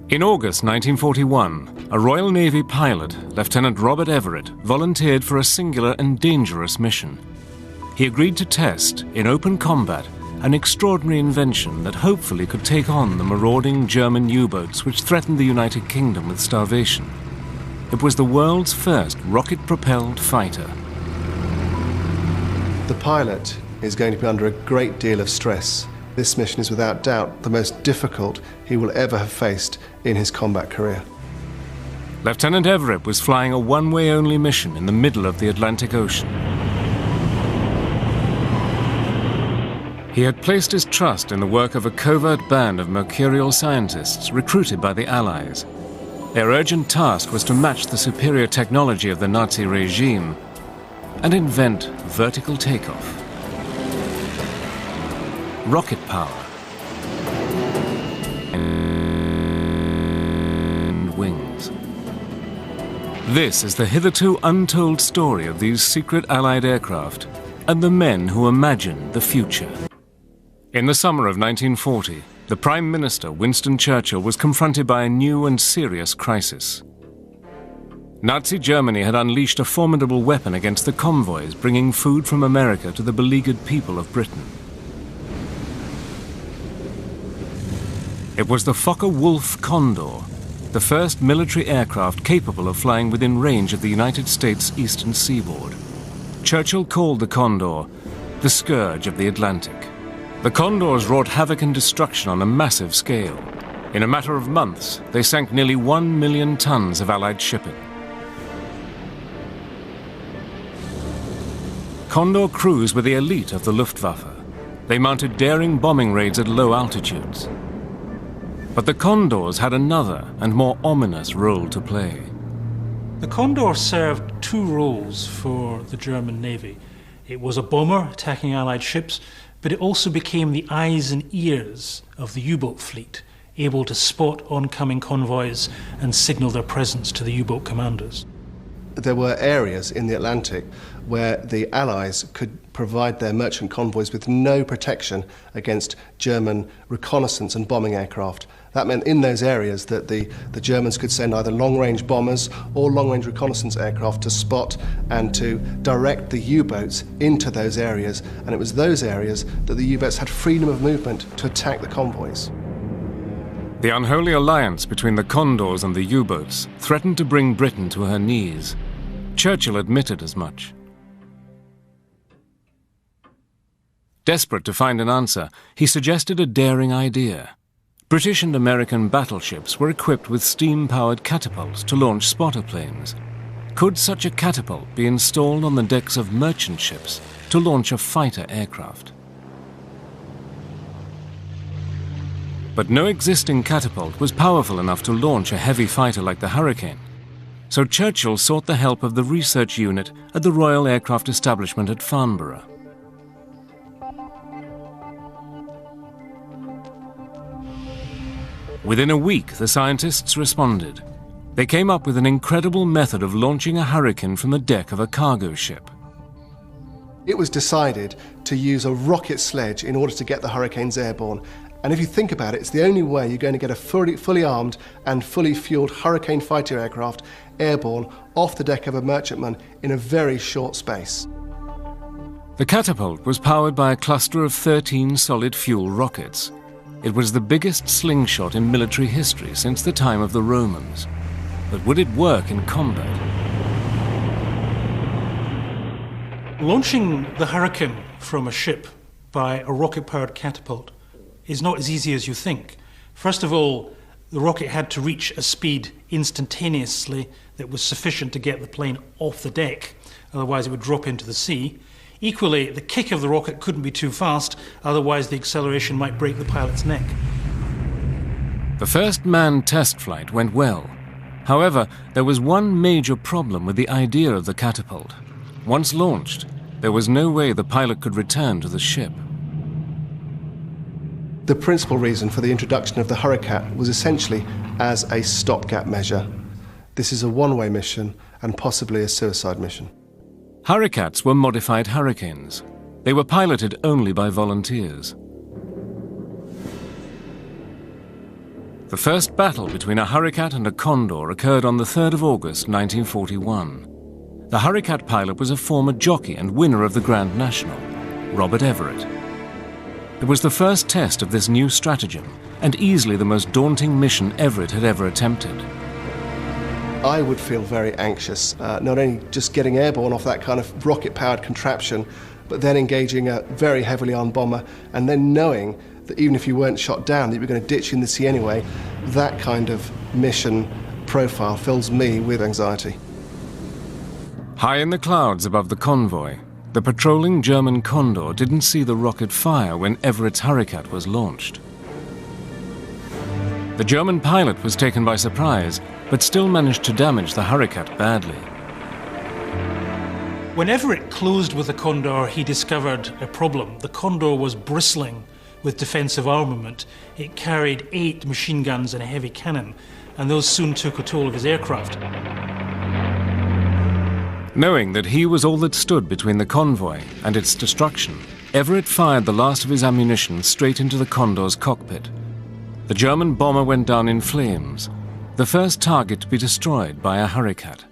In August 1941, a Royal Navy pilot, Lieutenant Robert Everett, volunteered for a singular and dangerous mission. He agreed to test, in open combat, an extraordinary invention that hopefully could take on the marauding German U-boats which threatened the United Kingdom with starvation. It was the world's first rocket-propelled fighter. The pilot is going to be under a great deal of stress. This mission is without doubt the most difficult he will ever have faced in his combat career. Lieutenant Everett was flying a one-way only mission in the middle of the Atlantic Ocean. He had placed his trust in the work of a covert band of mercurial scientists recruited by the Allies. Their urgent task was to match the superior technology of the Nazi regime and invent vertical takeoff. Rocket power and wings. This is the hitherto untold story of these secret Allied aircraft and the men who imagined the future. In the summer of 1940, the Prime Minister, Winston Churchill, was confronted by a new and serious crisis. Nazi Germany had unleashed a formidable weapon against the convoys bringing food from America to the beleaguered people of Britain. It was the Fokker-Wulf Condor, the first military aircraft capable of flying within range of the United States eastern seaboard. Churchill called the Condor the scourge of the Atlantic. The Condors wrought havoc and destruction on a massive scale. In a matter of months, they sank nearly 1 million tons of Allied shipping. Condor crews were the elite of the Luftwaffe. They mounted daring bombing raids at low altitudes. But the Condors had another and more ominous role to play. The Condor served two roles for the German Navy. It was a bomber attacking Allied ships, but it also became the eyes and ears of the U-boat fleet, able to spot oncoming convoys and signal their presence to the U-boat commanders. There were areas in the Atlantic where the Allies could provide their merchant convoys with no protection against German reconnaissance and bombing aircraft. That meant in those areas that the Germans could send either long-range bombers or long-range reconnaissance aircraft to spot and to direct the U-boats into those areas. And it was those areas that the U-boats had freedom of movement to attack the convoys. The unholy alliance between the Condors and the U-boats threatened to bring Britain to her knees. Churchill admitted as much. Desperate to find an answer, he suggested a daring idea. British and American battleships were equipped with steam-powered catapults to launch spotter planes. Could such a catapult be installed on the decks of merchant ships to launch a fighter aircraft? But no existing catapult was powerful enough to launch a heavy fighter like the Hurricane. So Churchill sought the help of the research unit at the Royal Aircraft Establishment at Farnborough. Within a week, the scientists responded. They came up with an incredible method of launching a Hurricane from the deck of a cargo ship. It was decided to use a rocket sledge in order to get the Hurricanes airborne. And if you think about it, it's the only way you're going to get a fully armed and fully fueled Hurricane fighter aircraft airborne off the deck of a merchantman in a very short space. The catapult was powered by a cluster of 13 solid fuel rockets. It was the biggest slingshot in military history since the time of the Romans. But would it work in combat? Launching the Hurricane from a ship by a rocket-powered catapult is not as easy as you think. First of all, the rocket had to reach a speed instantaneously that was sufficient to get the plane off the deck, otherwise it would drop into the sea. Equally, the kick of the rocket couldn't be too fast, otherwise the acceleration might break the pilot's neck. The first manned test flight went well. However, there was one major problem with the idea of the catapult. Once launched, there was no way the pilot could return to the ship. The principal reason for the introduction of the Hurricane was essentially as a stopgap measure. This is a one-way mission and possibly a suicide mission. Hurricats were modified Hurricanes. They were piloted only by volunteers. The first battle between a Hurricat and a Condor occurred on the 3rd of August 1941. The Hurricat pilot was a former jockey and winner of the Grand National, Robert Everett. It was the first test of this new stratagem and easily the most daunting mission Everett had ever attempted. I would feel very anxious, not only just getting airborne off that kind of rocket-powered contraption, but then engaging a very heavily armed bomber and then knowing that even if you weren't shot down, that you were going to ditch in the sea anyway. That kind of mission profile fills me with anxiety. High in the clouds above the convoy, the patrolling German Condor didn't see the rocket fire when Everett's Hurricat was launched. The German pilot was taken by surprise, but still managed to damage the Hurricat badly. When Everett closed with the Condor, he discovered a problem. The Condor was bristling with defensive armament. It carried 8 machine guns and a heavy cannon, and those soon took a toll of his aircraft. Knowing that he was all that stood between the convoy and its destruction, Everett fired the last of his ammunition straight into the Condor's cockpit. The German bomber went down in flames, the first target to be destroyed by a Hurricat.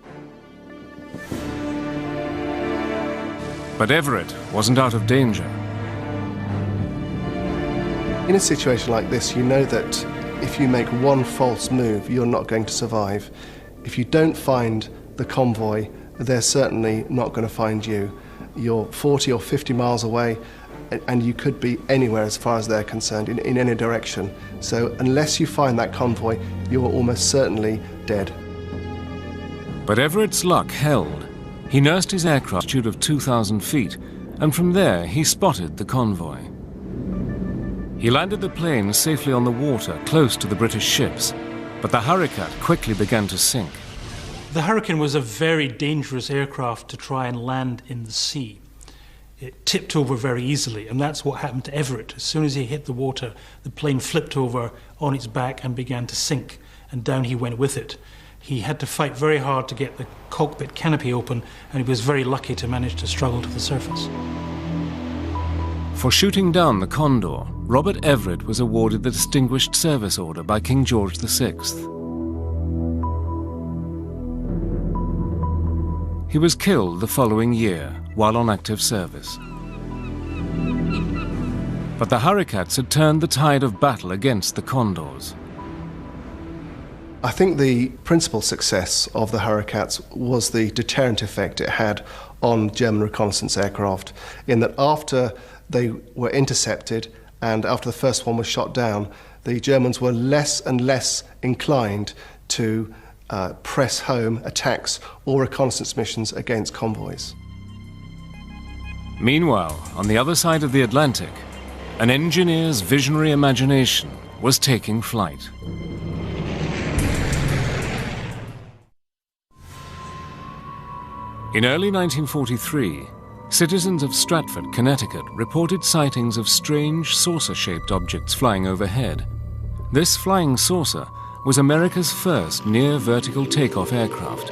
But Everett wasn't out of danger. In a situation like this, you know that if you make one false move, you're not going to survive. If you don't find the convoy, they're certainly not going to find you. You're 40 or 50 miles away, and you could be anywhere as far as they're concerned, in any direction. So unless you find that convoy, you are almost certainly dead. But Everett's luck held. He nursed his aircraft at an altitude of 2,000 feet, and from there he spotted the convoy. He landed the plane safely on the water, close to the British ships, but the Hurricat quickly began to sink. The Hurricane was a very dangerous aircraft to try and land in the sea. It tipped over very easily, and that's what happened to Everett. As soon as he hit the water, the plane flipped over on its back and began to sink, and down he went with it. He had to fight very hard to get the cockpit canopy open, and he was very lucky to manage to struggle to the surface. For shooting down the Condor, Robert Everett was awarded the Distinguished Service Order by King George VI. He was killed the following year while on active service. But the Hurricats had turned the tide of battle against the Condors. I think the principal success of the Hurricats was the deterrent effect it had on German reconnaissance aircraft, in that after they were intercepted and after the first one was shot down, the Germans were less and less inclined to press home attacks or reconnaissance missions against convoys. Meanwhile, on the other side of the Atlantic, an engineer's visionary imagination was taking flight. In early 1943, citizens of Stratford, Connecticut, reported sightings of strange saucer-shaped objects flying overhead. This flying saucer was America's first near-vertical takeoff aircraft.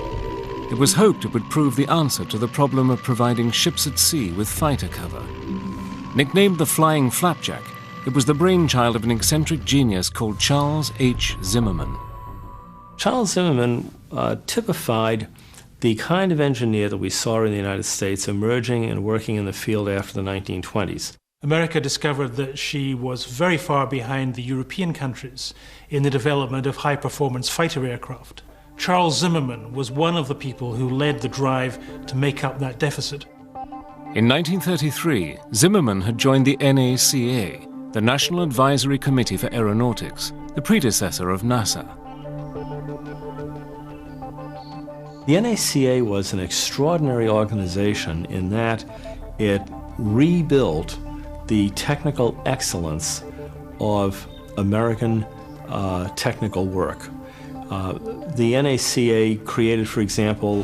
It was hoped it would prove the answer to the problem of providing ships at sea with fighter cover. Nicknamed the Flying Flapjack, it was the brainchild of an eccentric genius called Charles H. Zimmerman. Charles Zimmerman typified the kind of engineer that we saw in the United States emerging and working in the field after the 1920s. America discovered that she was very far behind the European countries in the development of high-performance fighter aircraft. Charles Zimmerman was one of the people who led the drive to make up that deficit. In 1933, Zimmerman had joined the NACA, the National Advisory Committee for Aeronautics, the predecessor of NASA. The NACA was an extraordinary organization in that it rebuilt the technical excellence of American technical work. The NACA created, for example,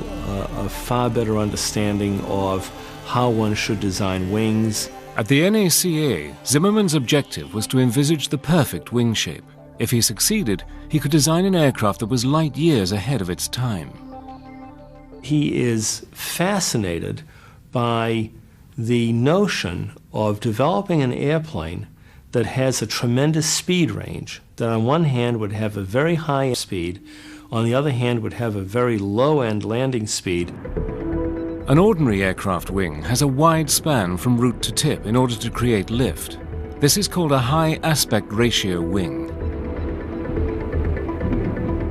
a far better understanding of how one should design wings. At the NACA, Zimmerman's objective was to envisage the perfect wing shape. If he succeeded, he could design an aircraft that was light years ahead of its time. He is fascinated by the notion of developing an airplane that has a tremendous speed range, that on one hand would have a very high speed, on the other hand would have a very low-end landing speed. An ordinary aircraft wing has a wide span from root to tip in order to create lift. This is called a high aspect ratio wing.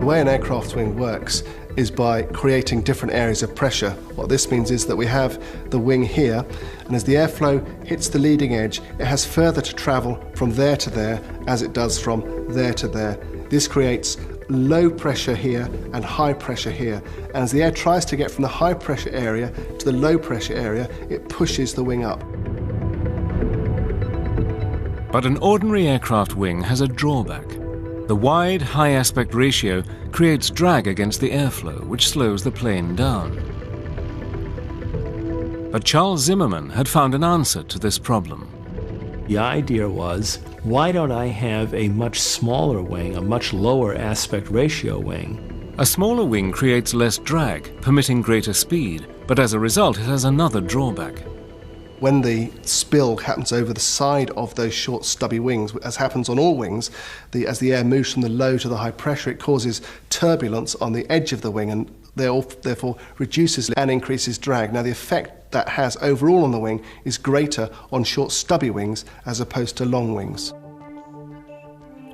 The way an aircraft wing works is by creating different areas of pressure. What this means is that we have the wing here, and as the airflow hits the leading edge, it has further to travel from there to there as it does from there to there. This creates low pressure here and high pressure here, and as the air tries to get from the high pressure area to the low pressure area, it pushes the wing up. But an ordinary aircraft wing has a drawback. The wide, high aspect ratio creates drag against the airflow, which slows the plane down. But Charles Zimmermann had found an answer to this problem. The idea was, why don't I have a much smaller wing, a much lower aspect ratio wing? A smaller wing creates less drag, permitting greater speed, but as a result it has another drawback. When the spill happens over the side of those short stubby wings, as happens on all wings, as the air moves from the low to the high pressure, it causes turbulence on the edge of the wing and therefore reduces and increases drag. Now the effect that has overall on the wing is greater on short stubby wings as opposed to long wings.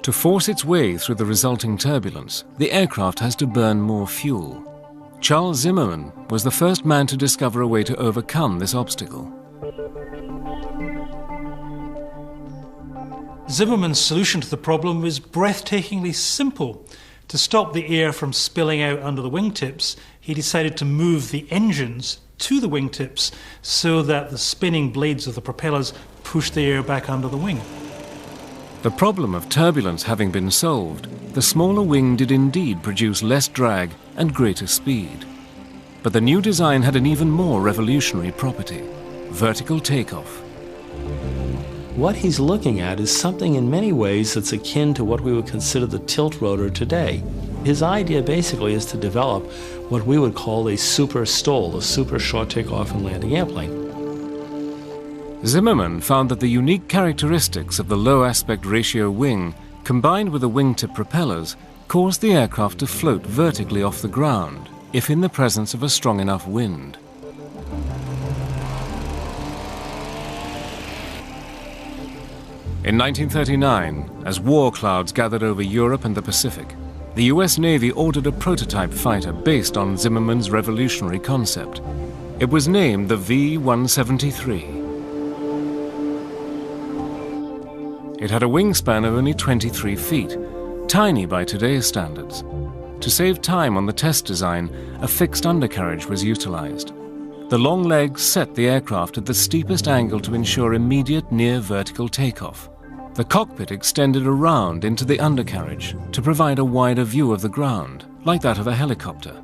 To force its way through the resulting turbulence, the aircraft has to burn more fuel. Charles Zimmermann was the first man to discover a way to overcome this obstacle. Zimmermann's solution to the problem was breathtakingly simple. To stop the air from spilling out under the wingtips, he decided to move the engines to the wingtips so that the spinning blades of the propellers pushed the air back under the wing. The problem of turbulence having been solved, the smaller wing did indeed produce less drag and greater speed. But the new design had an even more revolutionary property: vertical takeoff. What he's looking at is something in many ways that's akin to what we would consider the tilt rotor today. His idea basically is to develop what we would call a super STOL, a super short takeoff and landing airplane. Zimmermann found that the unique characteristics of the low aspect ratio wing, combined with the wingtip propellers, caused the aircraft to float vertically off the ground, if in the presence of a strong enough wind. In 1939, as war clouds gathered over Europe and the Pacific, the US Navy ordered a prototype fighter based on Zimmermann's revolutionary concept. It was named the V-173. It had a wingspan of only 23 feet, tiny by today's standards. To save time on the test design, a fixed undercarriage was utilized. The long legs set the aircraft at the steepest angle to ensure immediate near vertical takeoff. The cockpit extended around into the undercarriage to provide a wider view of the ground, like that of a helicopter.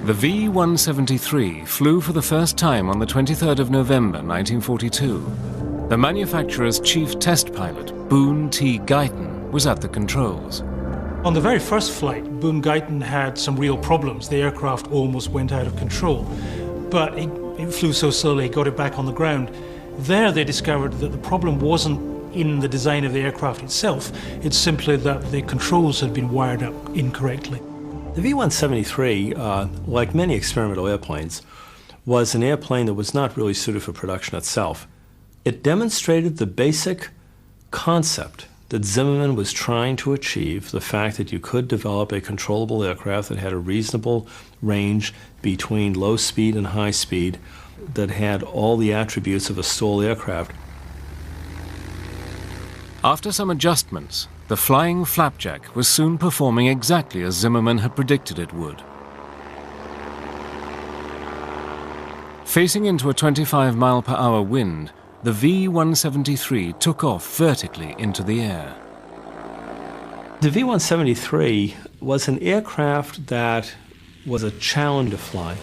The V-173 flew for the first time on the 23rd of November 1942. The manufacturer's chief test pilot, Boone T. Guyton, was at the controls. On the very first flight, Boone Guyton had some real problems. The aircraft almost went out of control. But it flew so slowly, he got it back on the ground. There they discovered that the problem wasn't in the design of the aircraft itself, it's simply that the controls had been wired up incorrectly. The V-173, like many experimental airplanes, was an airplane that was not really suited for production itself. It demonstrated the basic concept that Zimmermann was trying to achieve, the fact that you could develop a controllable aircraft that had a reasonable range between low speed and high speed, that had all the attributes of a STOL aircraft. After some adjustments, the Flying Flapjack was soon performing exactly as Zimmermann had predicted it would. Facing into a 25-mile-per-hour wind, the V-173 took off vertically into the air. The V-173 was an aircraft that was a challenge to fly,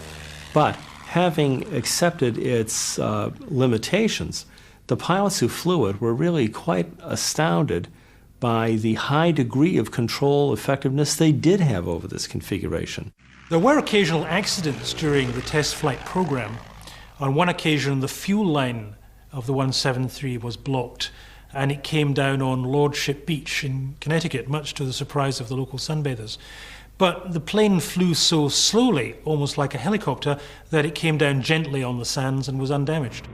but having accepted its limitations, the pilots who flew it were really quite astounded by the high degree of control effectiveness they did have over this configuration. There were occasional accidents during the test flight program. On one occasion, the fuel line of the 173 was blocked, and it came down on Lordship Beach in Connecticut, much to the surprise of the local sunbathers. But the plane flew so slowly, almost like a helicopter, that it came down gently on the sands and was undamaged.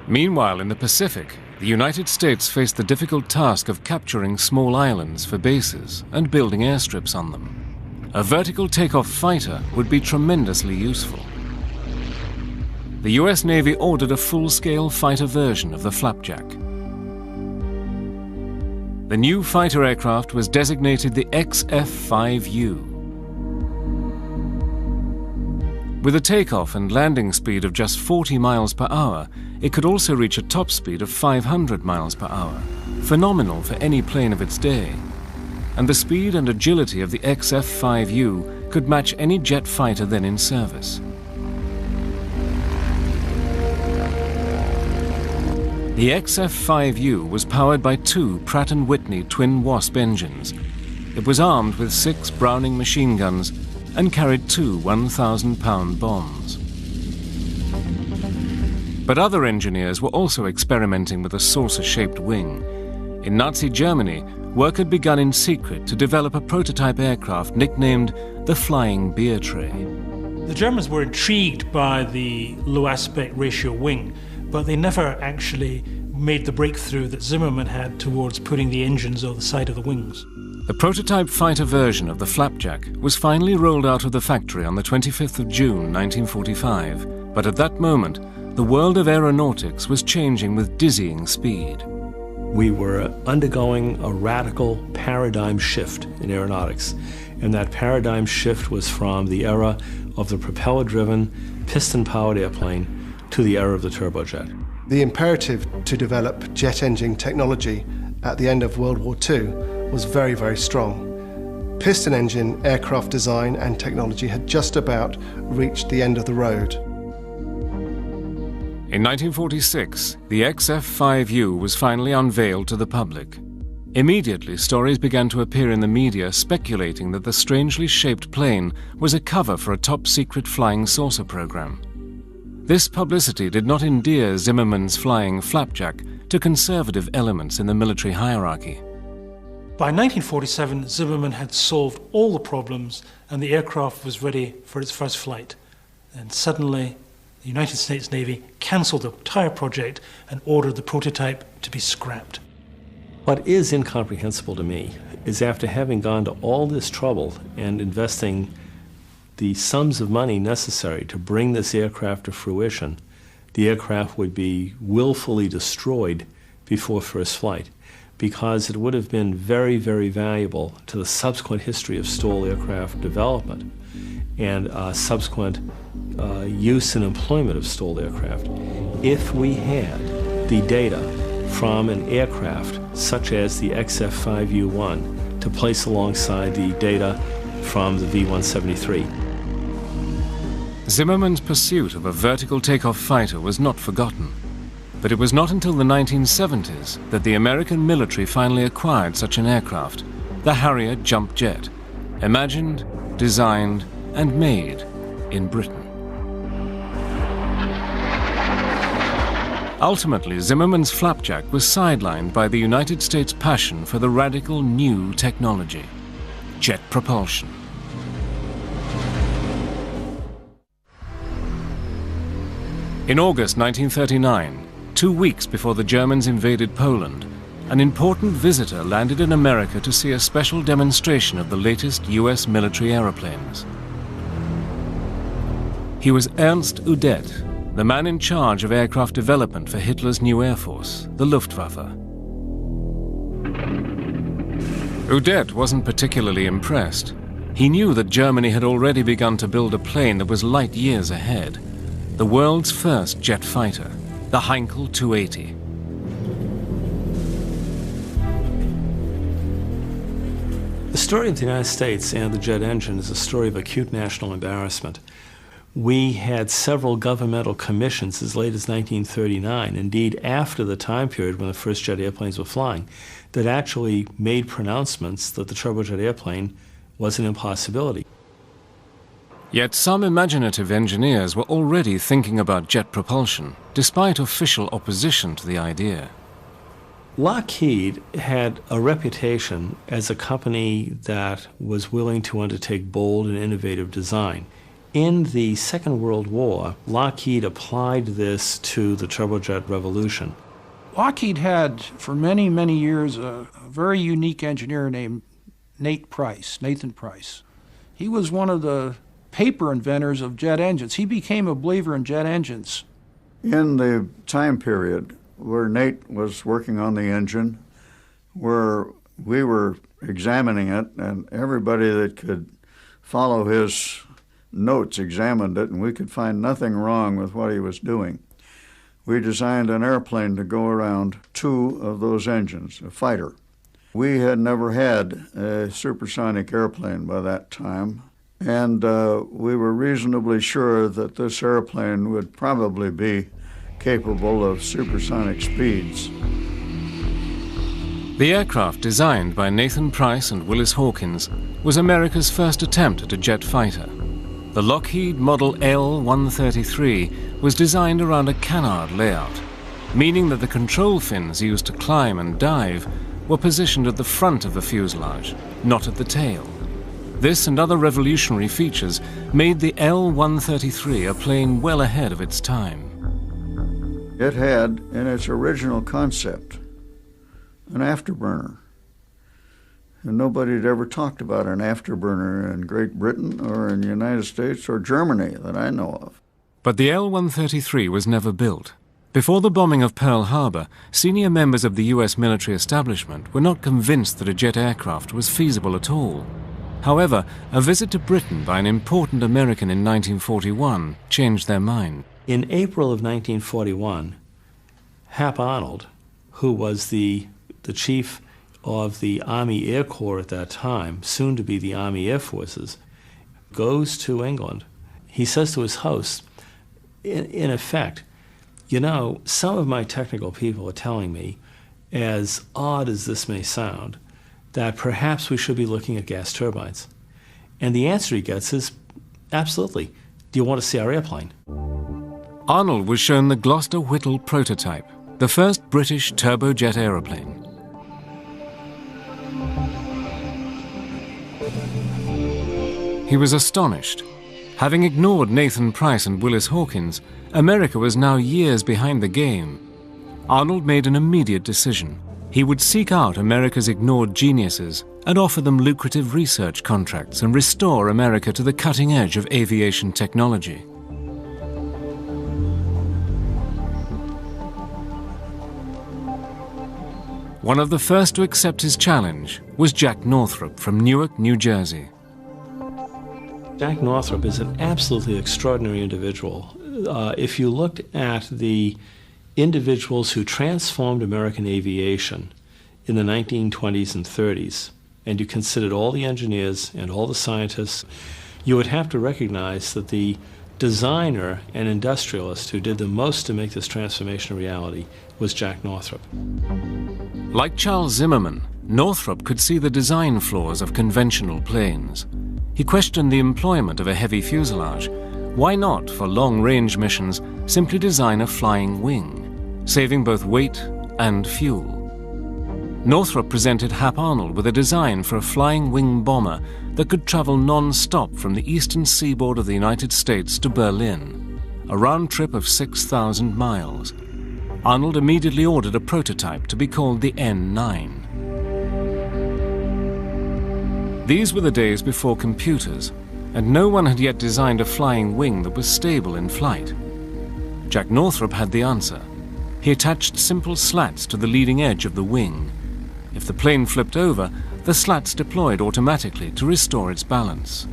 Meanwhile, in the Pacific, the United States faced the difficult task of capturing small islands for bases and building airstrips on them. A vertical takeoff fighter would be tremendously useful. The US Navy ordered a full-scale fighter version of the Flapjack. The new fighter aircraft was designated the XF-5U. With a takeoff and landing speed of just 40 miles per hour, it could also reach a top speed of 500 miles per hour, phenomenal for any plane of its day. And the speed and agility of the XF-5U could match any jet fighter then in service. The XF-5U was powered by two Pratt & Whitney twin Wasp engines. It was armed with 6 Browning machine guns and carried 2 1,000-pound bombs. But other engineers were also experimenting with a saucer-shaped wing. In Nazi Germany, work had begun in secret to develop a prototype aircraft nicknamed the Flying Beer Tray. The Germans were intrigued by the low aspect ratio wing, but they never actually made the breakthrough that Zimmermann had towards putting the engines on the side of the wings. The prototype fighter version of the Flapjack was finally rolled out of the factory on the 25th of June 1945, but at that moment, the world of aeronautics was changing with dizzying speed. We were undergoing a radical paradigm shift in aeronautics, and that paradigm shift was from the era of the propeller-driven, piston-powered airplane to the era of the turbojet. The imperative to develop jet engine technology at the end of World War II was very, very strong. Piston engine aircraft design and technology had just about reached the end of the road. In 1946, the XF-5U was finally unveiled to the public. Immediately, stories began to appear in the media speculating that the strangely shaped plane was a cover for a top-secret flying saucer program. This publicity did not endear Zimmermann's Flying Flapjack to conservative elements in the military hierarchy. By 1947, Zimmermann had solved all the problems and the aircraft was ready for its first flight. And suddenly, the United States Navy cancelled the entire project and ordered the prototype to be scrapped. What is incomprehensible to me is after having gone to all this trouble and investing the sums of money necessary to bring this aircraft to fruition, the aircraft would be willfully destroyed before first flight, because it would have been very, very valuable to the subsequent history of STOL aircraft development and subsequent use and employment of STOL aircraft if we had the data from an aircraft such as the XF-5U-1 to place alongside the data from the V-173. Zimmermann's pursuit of a vertical takeoff fighter was not forgotten, but it was not until the 1970s that the American military finally acquired such an aircraft, the Harrier jump jet, imagined, designed, and made in Britain. Ultimately, Zimmermann's Flapjack was sidelined by the United States' passion for the radical new technology, jet propulsion. In August 1939, 2 weeks before the Germans invaded Poland, an important visitor landed in America to see a special demonstration of the latest US military aeroplanes. He was Ernst Udet, the man in charge of aircraft development for Hitler's new air force, the Luftwaffe. Udet wasn't particularly impressed. He knew that Germany had already begun to build a plane that was light years ahead, the world's first jet fighter, the Heinkel 280. The story of the United States and the jet engine is a story of acute national embarrassment. We had several governmental commissions as late as 1939, indeed after the time period when the first jet airplanes were flying, that actually made pronouncements that the turbojet airplane was an impossibility. Yet some imaginative engineers were already thinking about jet propulsion, despite official opposition to the idea. Lockheed had a reputation as a company that was willing to undertake bold and innovative design. In the Second World War, Lockheed applied this to the turbojet revolution. Lockheed had, for many, many years, a very unique engineer named Nathan Price. He was one of the paper inventors of jet engines. He became a believer in jet engines. In the time period where Nate was working on the engine, where we were examining it, and everybody that could follow his notes examined it, and we could find nothing wrong with what he was doing. We designed an airplane to go around two of those engines, a fighter. We had never had a supersonic airplane by that time, and we were reasonably sure that this airplane would probably be capable of supersonic speeds. The aircraft designed by Nathan Price and Willis Hawkins was America's first attempt at a jet fighter. The Lockheed Model L-133 was designed around a canard layout, meaning that the control fins used to climb and dive were positioned at the front of the fuselage, not at the tail. This and other revolutionary features made the L-133 a plane well ahead of its time. It had, in its original concept, an afterburner. And nobody had ever talked about an afterburner in Great Britain or in the United States or Germany that I know of. But the L-133 was never built. Before the bombing of Pearl Harbor, senior members of the US military establishment were not convinced that a jet aircraft was feasible at all. However, a visit to Britain by an important American in 1941 changed their mind. In April of 1941, Hap Arnold, who was the chief of the Army Air Corps at that time, soon to be the Army Air Forces, goes to England. He says to his host, in effect, you know, some of my technical people are telling me, as odd as this may sound, that perhaps we should be looking at gas turbines. And the answer he gets is, absolutely. Do you want to see our airplane? Arnold was shown the Gloucester Whittle prototype, the first British turbojet aeroplane. He was astonished. Having ignored Nathan Price and Willis Hawkins, America was now years behind the game. Arnold made an immediate decision. He would seek out America's ignored geniuses and offer them lucrative research contracts and restore America to the cutting edge of aviation technology. One of the first to accept his challenge was Jack Northrop from Newark, New Jersey. Jack Northrop is an absolutely extraordinary individual. If you looked at the individuals who transformed American aviation in the 1920s and 30s, and you considered all the engineers and all the scientists, you would have to recognize that the designer and industrialist who did the most to make this transformation a reality was Jack Northrop. Like Charles Zimmerman, Northrop could see the design flaws of conventional planes. He questioned the employment of a heavy fuselage. Why not, for long-range missions, simply design a flying wing, saving both weight and fuel? Northrop presented Hap Arnold with a design for a flying wing bomber that could travel non-stop from the eastern seaboard of the United States to Berlin, a round trip of 6,000 miles. Arnold immediately ordered a prototype to be called the N9. These were the days before computers, and no one had yet designed a flying wing that was stable in flight. Jack Northrop had the answer. He attached simple slats to the leading edge of the wing. If the plane flipped over, the slats deployed automatically to restore its balance.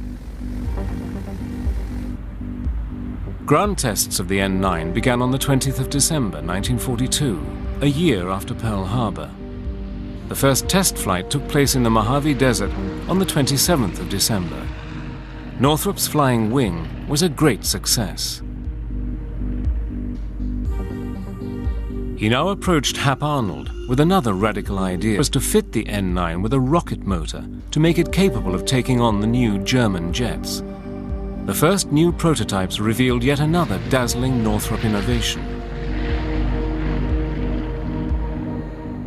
Ground tests of the N9 began on the 20th of December 1942, a year after Pearl Harbor. The first test flight took place in the Mojave Desert on the 27th of December. Northrop's flying wing was a great success. He now approached Hap Arnold with another radical idea. It was to fit the N9 with a rocket motor to make it capable of taking on the new German jets. the first new prototypes revealed yet another dazzling Northrop innovation.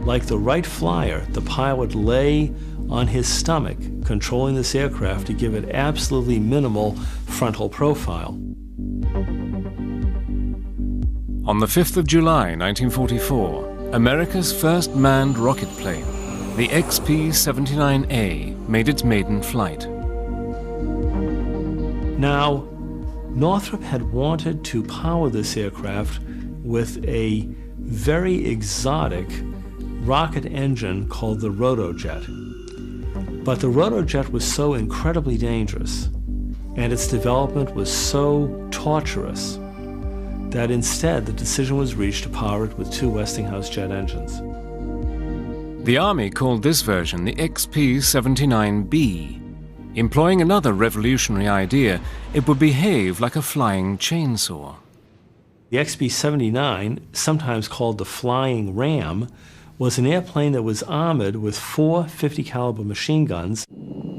Like the Wright Flyer, the pilot lay on his stomach, controlling this aircraft to give it absolutely minimal frontal profile. On the 5th of July, 1944, America's first manned rocket plane, the XP-79A, made its maiden flight. Now, Northrop had wanted to power this aircraft with a very exotic rocket engine called the rotojet. But the rotojet was so incredibly dangerous, and its development was so torturous, that instead the decision was reached to power it with two Westinghouse jet engines. The Army called this version the XP-79B. Employing another revolutionary idea, it would behave like a flying chainsaw. The XB-79, sometimes called the Flying Ram, was an airplane that was armored with 4 50 caliber machine guns,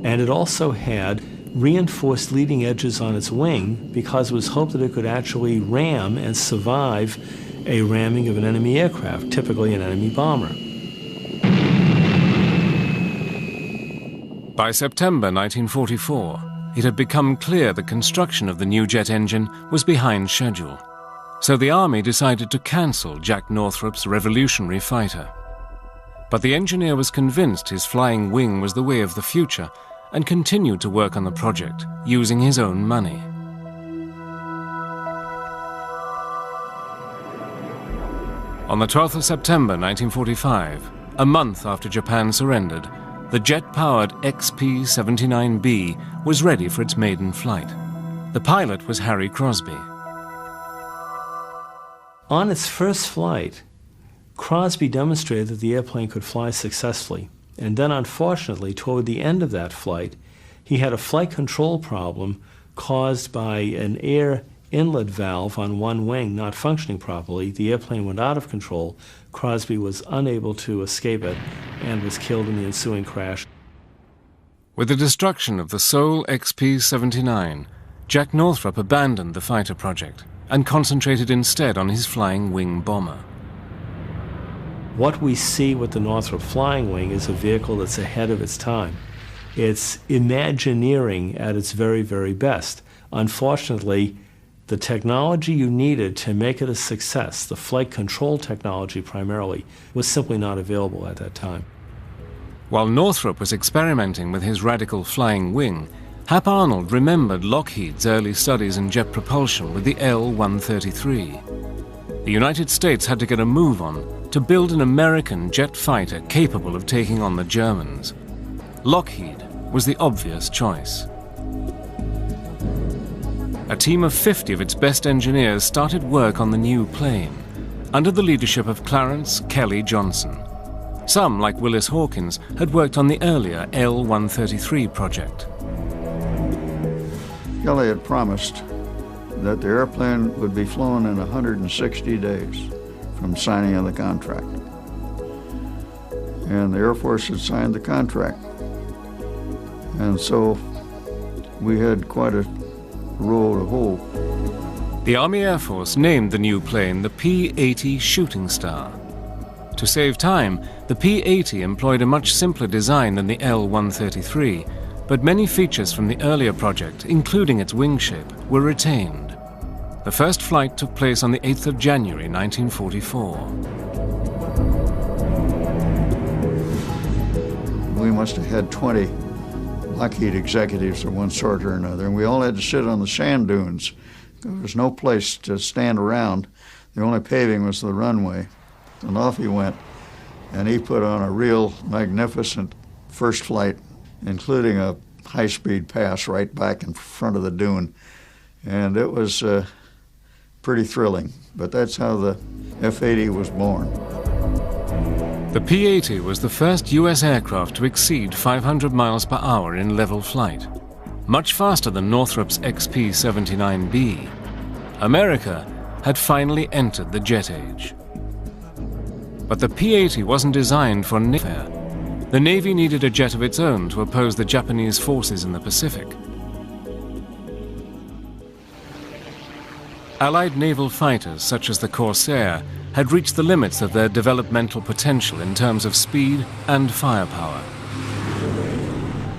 and it also had reinforced leading edges on its wing because it was hoped that it could actually ram and survive a ramming of an enemy aircraft, typically an enemy bomber. By September 1944, it had become clear the construction of the new jet engine was behind schedule. So the Army decided to cancel Jack Northrop's revolutionary fighter. But the engineer was convinced his flying wing was the way of the future and continued to work on the project using his own money. On the 12th of September 1945, a month after Japan surrendered, the jet-powered XP-79B was ready for its maiden flight. The pilot was Harry Crosby. On its first flight, Crosby demonstrated that the airplane could fly successfully. And then, unfortunately, toward the end of that flight, he had a flight control problem caused by an air inlet valve on one wing not functioning properly. The airplane went out of control. Crosby was unable to escape it and was killed in the ensuing crash. With the destruction of the sole XP-79, Jack Northrop abandoned the fighter project and concentrated instead on his flying wing bomber. What we see with the Northrop Flying Wing is a vehicle that's ahead of its time. It's Imagineering at its very, very best. Unfortunately, the technology you needed to make it a success, the flight control technology primarily, was simply not available at that time. While Northrop was experimenting with his radical flying wing, Hap Arnold remembered Lockheed's early studies in jet propulsion with the L-133. The United States had to get a move on to build an American jet fighter capable of taking on the Germans. Lockheed was the obvious choice. A team of 50 of its best engineers started work on the new plane, under the leadership of Clarence Kelly Johnson. Some, like Willis Hawkins, had worked on the earlier L-133 project. Kelly had promised that the airplane would be flown in 160 days from signing of the contract. And the Air Force had signed the contract. And so we had quite a row to hoe. The Army Air Force named the new plane the P-80 Shooting Star. To save time, the P-80 employed a much simpler design than the L-133, but many features from the earlier project, including its wing shape, were retained. The first flight took place on the 8th of January 1944. We must have had 20 Lockheed executives of one sort or another, and we all had to sit on the sand dunes. There was no place to stand around. The only paving was the runway. And off he went, and he put on a real magnificent first flight, including a high-speed pass right back in front of the dune. And it was pretty thrilling, but that's how the F-80 was born. The P-80 was the first U.S. aircraft to exceed 500 miles per hour in level flight, much faster than Northrop's XP-79B. America had finally entered the jet age. But the P-80 wasn't designed for warfare. The Navy needed a jet of its own to oppose the Japanese forces in the Pacific. Allied naval fighters such as the Corsair had reached the limits of their developmental potential in terms of speed and firepower.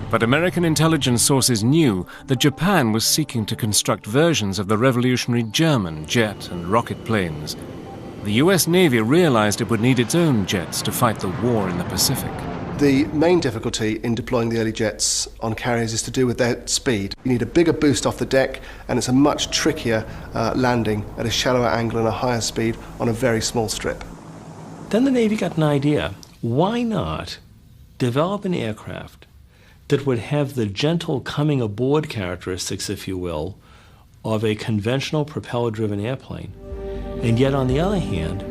But American intelligence sources knew that Japan was seeking to construct versions of the revolutionary German jet and rocket planes. The US Navy realized it would need its own jets to fight the war in the Pacific. The main difficulty in deploying the early jets on carriers is to do with their speed. You need a bigger boost off the deck, and it's a much trickier landing at a shallower angle and a higher speed on a very small strip. Then the Navy got an idea. Why not develop an aircraft that would have the gentle coming aboard characteristics, if you will, of a conventional propeller-driven airplane, and yet on the other hand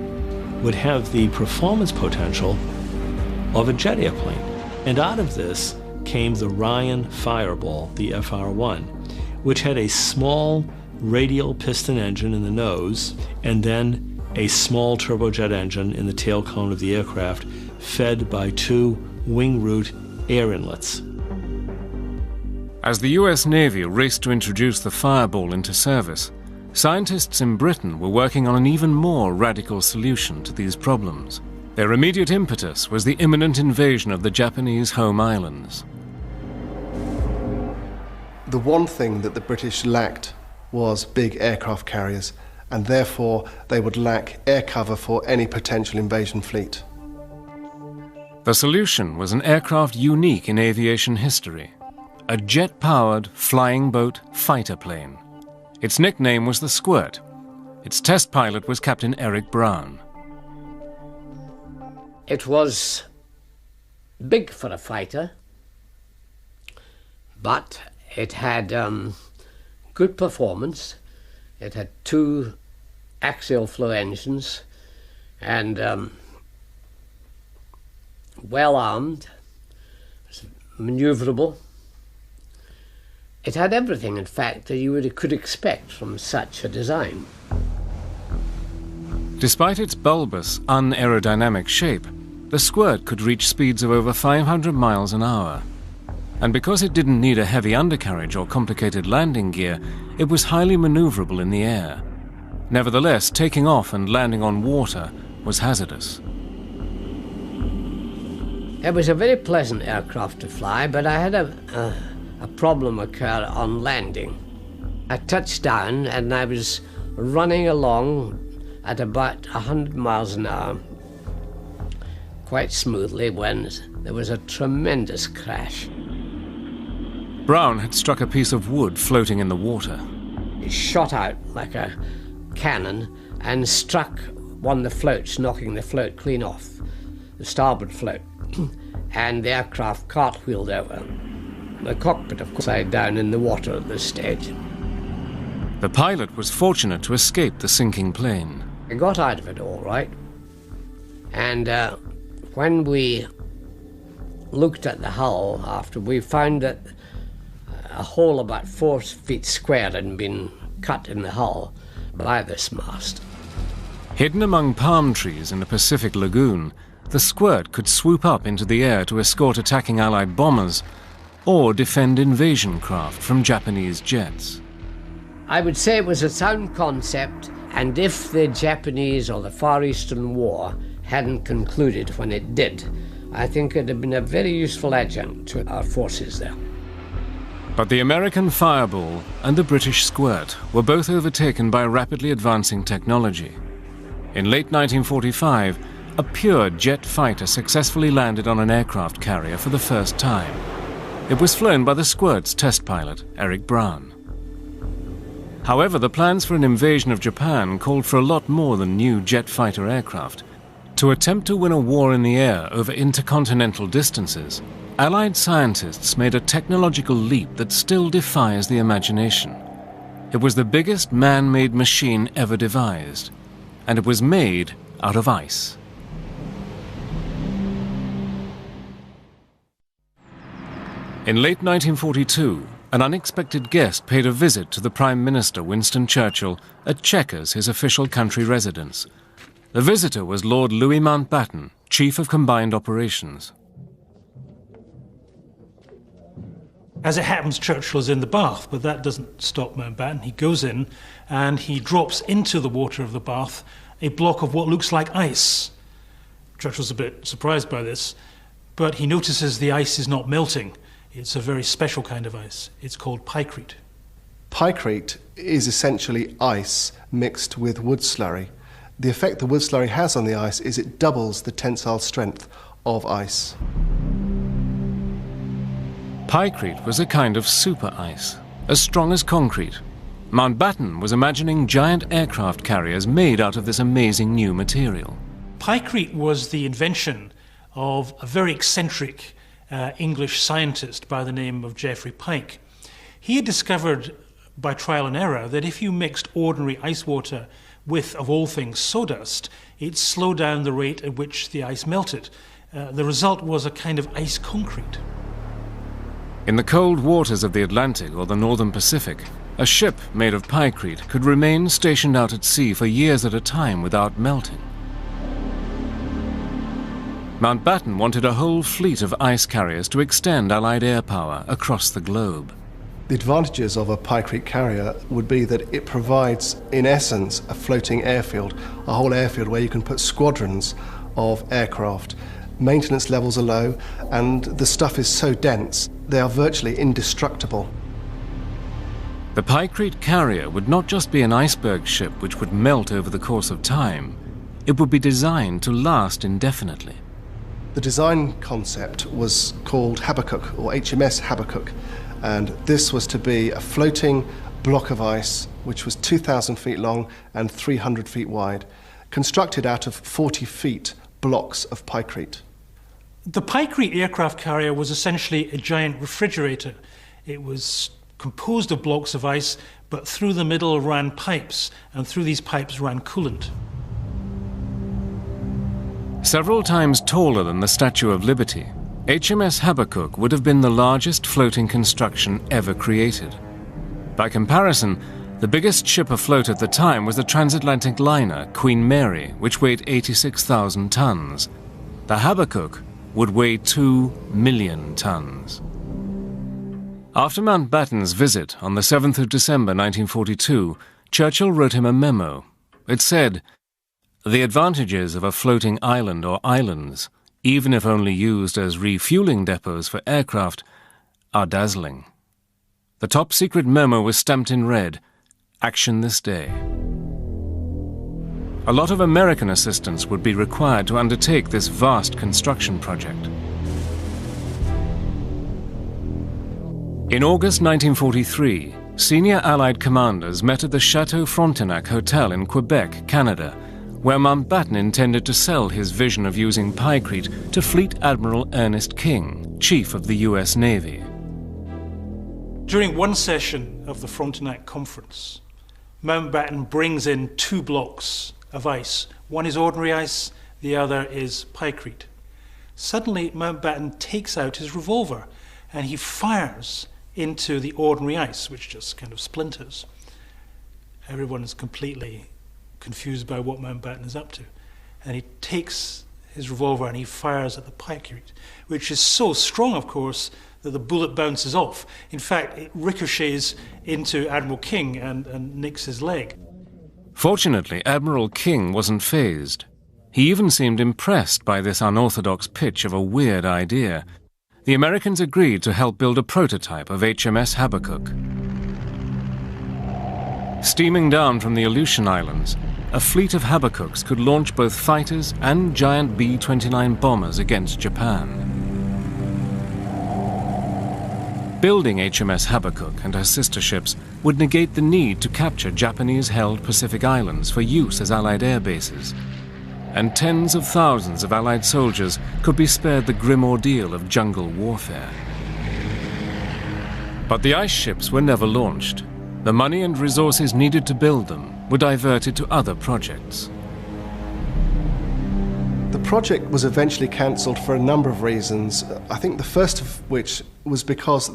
would have the performance potential of a jet airplane. And out of this came the Ryan Fireball, the FR-1, which had a small radial piston engine in the nose and then a small turbojet engine in the tail cone of the aircraft, fed by two wing root air inlets. As the US Navy raced to introduce the Fireball into service, scientists in Britain were working on an even more radical solution to these problems. Their immediate impetus was the imminent invasion of the Japanese home islands. The one thing that the British lacked was big aircraft carriers, and therefore they would lack air cover for any potential invasion fleet. The solution was an aircraft unique in aviation history, a jet-powered flying boat fighter plane. Its nickname was the Squirt. Its test pilot was Captain Eric Brown. It was big for a fighter, but it had good performance. It had two axial flow engines and well armed, maneuverable. It had everything, in fact, that you could expect from such a design. Despite its bulbous, unaerodynamic shape, the Squirt could reach speeds of over 500 miles an hour. And because it didn't need a heavy undercarriage or complicated landing gear, it was highly maneuverable in the air. Nevertheless, taking off and landing on water was hazardous. It was a very pleasant aircraft to fly, but I had a problem occur on landing. I touched down and I was running along at about 100 miles an hour, quite smoothly, when there was a tremendous crash. Brown had struck a piece of wood floating in the water. It shot out like a cannon and struck one of the floats, knocking the float clean off, the starboard float, and the aircraft cartwheeled over. The cockpit, of course, side down in the water at this stage. The pilot was fortunate to escape the sinking plane. I got out of it all right, and when we looked at the hull after, we found that a hole about 4 feet square had been cut in the hull by this mast. Hidden among palm trees in the Pacific Lagoon, the Squirt could swoop up into the air to escort attacking Allied bombers or defend invasion craft from Japanese jets. I would say it was a sound concept, and if the Japanese or the Far Eastern War hadn't concluded when it did, I think it would have been a very useful adjunct to our forces there. But the American Fireball and the British Squirt were both overtaken by rapidly advancing technology. In late 1945, a pure jet fighter successfully landed on an aircraft carrier for the first time. It was flown by the Squirt's test pilot, Eric Brown. However, the plans for an invasion of Japan called for a lot more than new jet fighter aircraft. To attempt to win a war in the air over intercontinental distances, Allied scientists made a technological leap that still defies the imagination. It was the biggest man-made machine ever devised, and it was made out of ice. In late 1942, an unexpected guest paid a visit to the Prime Minister Winston Churchill at Chequers, his official country residence. The visitor was Lord Louis Mountbatten, Chief of Combined Operations. As it happens, Churchill is in the bath, but that doesn't stop Mountbatten. He goes in and he drops into the water of the bath a block of what looks like ice. Churchill's a bit surprised by this, but he notices the ice is not melting. It's a very special kind of ice. It's called pykrete. Pykrete is essentially ice mixed with wood slurry. The effect the wood slurry has on the ice is it doubles the tensile strength of ice. Pykrete was a kind of super ice, as strong as concrete. Mountbatten was imagining giant aircraft carriers made out of this amazing new material. Pykrete was the invention of a very eccentric English scientist by the name of Geoffrey Pike. He had discovered by trial and error that if you mixed ordinary ice water with, of all things, sawdust, it slowed down the rate at which the ice melted. The result was a kind of ice concrete. In the cold waters of the Atlantic or the northern Pacific, a ship made of pykrete could remain stationed out at sea for years at a time without melting. Mountbatten wanted a whole fleet of ice carriers to extend Allied air power across the globe. The advantages of a pykrete carrier would be that it provides, in essence, a floating airfield, a whole airfield where you can put squadrons of aircraft. Maintenance levels are low, and the stuff is so dense, they are virtually indestructible. The pykrete carrier would not just be an iceberg ship which would melt over the course of time. It would be designed to last indefinitely. The design concept was called Habakkuk, or HMS Habakkuk, and this was to be a floating block of ice which was 2,000 feet long and 300 feet wide, constructed out of 40 feet blocks of pykrete. The pykrete aircraft carrier was essentially a giant refrigerator. It was composed of blocks of ice, but through the middle ran pipes, and through these pipes ran coolant. Several times taller than the Statue of Liberty, HMS Habakkuk would have been the largest floating construction ever created. By comparison, the biggest ship afloat at the time was the transatlantic liner Queen Mary, which weighed 86,000 tons. The Habakkuk would weigh 2 million tons. After Mountbatten's visit on the 7th of December 1942, Churchill wrote him a memo. It said, "The advantages of a floating island or islands, even if only used as refueling depots for aircraft, are dazzling." The top-secret memo was stamped in red, "Action this day." A lot of American assistance would be required to undertake this vast construction project. In August 1943, senior Allied commanders met at the Chateau Frontenac Hotel in Quebec, Canada, where Mountbatten intended to sell his vision of using pykrete to Fleet Admiral Ernest King, Chief of the U.S. Navy. During one session of the Frontenac Conference, Mountbatten brings in 2 blocks of ice. One is ordinary ice, the other is pykrete. Suddenly, Mountbatten takes out his revolver and he fires into the ordinary ice, which just kind of splinters. Everyone is completely confused by what Mountbatten is up to. And he takes his revolver and he fires at the pykrete, which is so strong, of course, that the bullet bounces off. In fact, it ricochets into Admiral King and nicks his leg. Fortunately, Admiral King wasn't fazed. He even seemed impressed by this unorthodox pitch of a weird idea. The Americans agreed to help build a prototype of HMS Habakkuk. Steaming down from the Aleutian Islands, a fleet of Habakkuks could launch both fighters and giant B-29 bombers against Japan. Building HMS Habakkuk and her sister ships would negate the need to capture Japanese-held Pacific Islands for use as Allied air bases, and tens of thousands of Allied soldiers could be spared the grim ordeal of jungle warfare. But the ice ships were never launched. The money and resources needed to build them were diverted to other projects. The project was eventually cancelled for a number of reasons. I think the first of which was because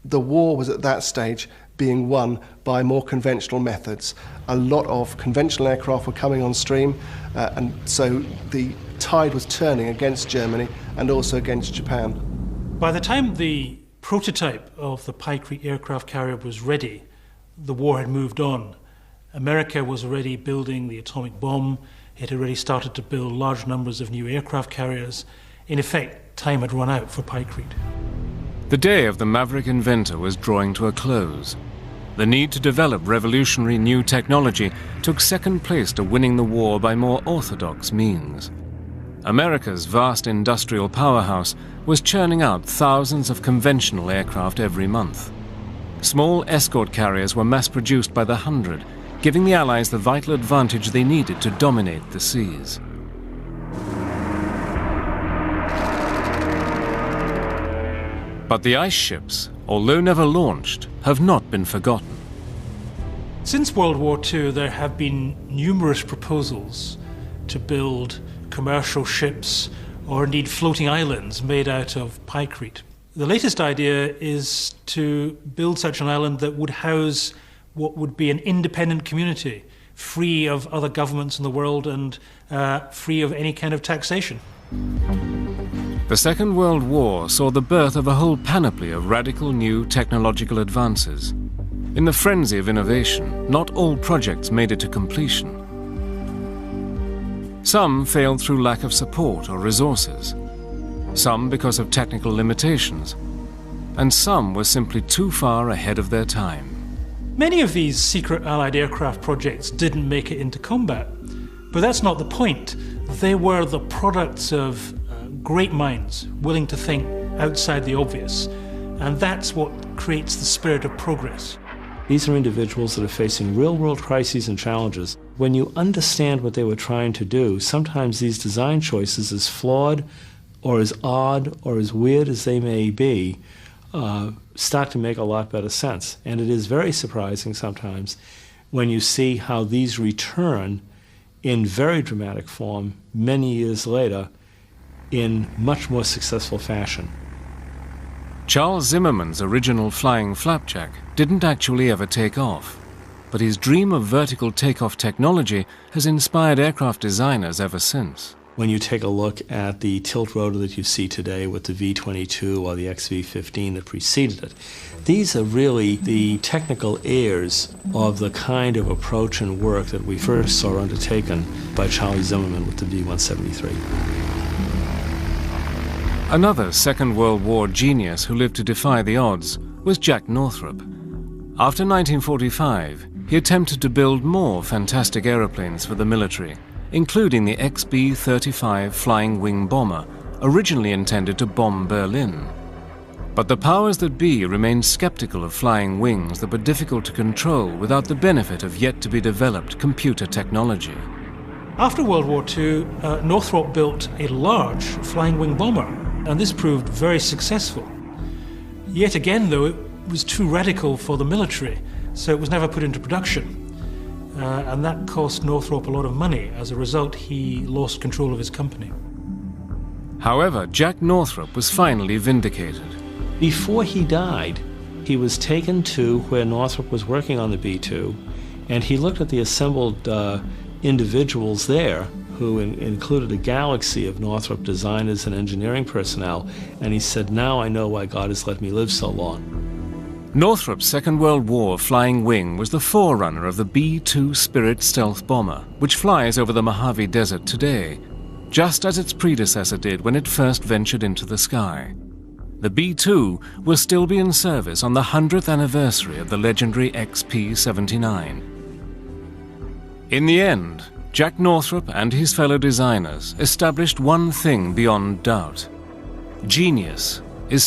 the war was at that stage being won by more conventional methods. A lot of conventional aircraft were coming on stream, and so the tide was turning against Germany and also against Japan. By the time the prototype of the Pykrete aircraft carrier was ready, the war had moved on. America was already building the atomic bomb. It had already started to build large numbers of new aircraft carriers. In effect, time had run out for Pykrete. The day of the maverick inventor was drawing to a close. The need to develop revolutionary new technology took second place to winning the war by more orthodox means. America's vast industrial powerhouse was churning out thousands of conventional aircraft every month. Small escort carriers were mass-produced by the hundred, giving the Allies the vital advantage they needed to dominate the seas. But the ice ships, although never launched, have not been forgotten. Since World War II, there have been numerous proposals to build commercial ships or indeed floating islands made out of Pykrete. The latest idea is to build such an island that would house what would be an independent community, free of other governments in the world and free of any kind of taxation. The Second World War saw the birth of a whole panoply of radical new technological advances. In the frenzy of innovation, not all projects made it to completion. Some failed through lack of support or resources, some because of technical limitations, and some were simply too far ahead of their time. Many of these secret Allied aircraft projects didn't make it into combat, but that's not the point. They were the products of great minds willing to think outside the obvious, and that's what creates the spirit of progress. These are individuals that are facing real-world crises and challenges. When you understand what they were trying to do, sometimes these design choices, as flawed or as odd or as weird as they may be, start to make a lot better sense. And it is very surprising sometimes when you see how these return in very dramatic form many years later in much more successful fashion. Charles Zimmermann's original flying flapjack didn't actually ever take off, but his dream of vertical takeoff technology has inspired aircraft designers ever since. When you take a look at the tilt rotor that you see today with the V-22 or the XV-15 that preceded it, these are really the technical heirs of the kind of approach and work that we first saw undertaken by Charlie Zimmermann with the V-173. Another Second World War genius who lived to defy the odds was Jack Northrop. After 1945, he attempted to build more fantastic aeroplanes for the military, including the XB-35 flying wing bomber, originally intended to bomb Berlin. But the powers that be remained skeptical of flying wings that were difficult to control without the benefit of yet-to-be-developed computer technology. After World War II, Northrop built a large flying wing bomber, and this proved very successful. Yet again, though, it was too radical for the military, so it was never put into production. And that cost Northrop a lot of money. As a result, he lost control of his company. However, Jack Northrop was finally vindicated. Before he died, he was taken to where Northrop was working on the B-2, and he looked at the assembled individuals there who included a galaxy of Northrop designers and engineering personnel, and he said, "Now I know why God has let me live so long." Northrop's Second World War flying wing was the forerunner of the B-2 Spirit stealth bomber, which flies over the Mojave Desert today, just as its predecessor did when it first ventured into the sky. The B-2 will still be in service on the 100th anniversary of the legendary XP-79. In the end, Jack Northrop and his fellow designers established one thing beyond doubt. Genius is